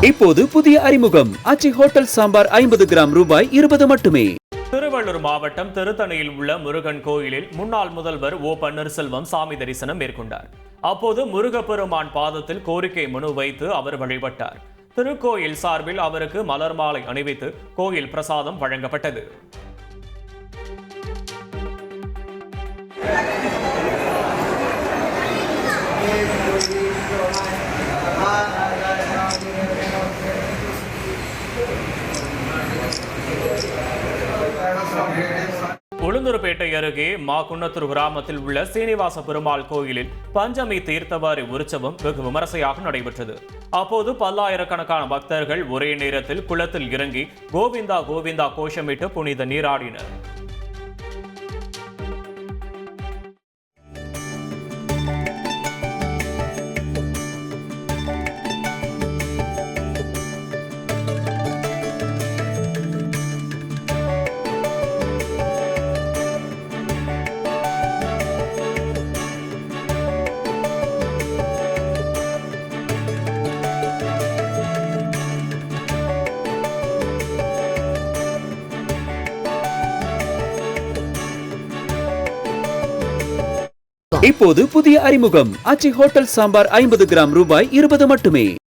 இப்போது புதிய அறிமுகம் அச்சி ஹோட்டல் சாம்பார் 50 கிராம் ரூபாய் 20 மட்டுமே. திருவள்ளூர் மாவட்டம் திருத்தணியில் உள்ள முருகன் கோயிலில் முன்னாள் முதல்வர் ஓ பன்னீர்செல்வம் சாமி தரிசனம் மேற்கொண்டார். அப்போது முருகப்பெருமான் பாதத்தில் கோரிக்கை மனு வைத்து அவர் வழிபட்டார். திருக்கோயில் சார்பில் அவருக்கு மலர் மாலை அணிவித்து கோயில் பிரசாதம் வழங்கப்பட்டது. உளுந்தூர்பேட்டை அருகே மாக்குன்னத்தூர் கிராமத்தில் உள்ள சீனிவாச பெருமாள் கோயிலில் பஞ்சமி தீர்த்தவாரி உற்சவம் வெகு விமரிசையாக நடைபெற்றது. அப்போது பல்லாயிரக்கணக்கான பக்தர்கள் ஒரே நேரத்தில் குளத்தில் இறங்கி கோவிந்தா கோவிந்தா கோஷமிட்டு புனித நீராடினர். இப்போது புதிய அறிமுகம் அச்சி ஹோட்டல் சாம்பார் 50 கிராம் ரூபாய் 20 மட்டுமே.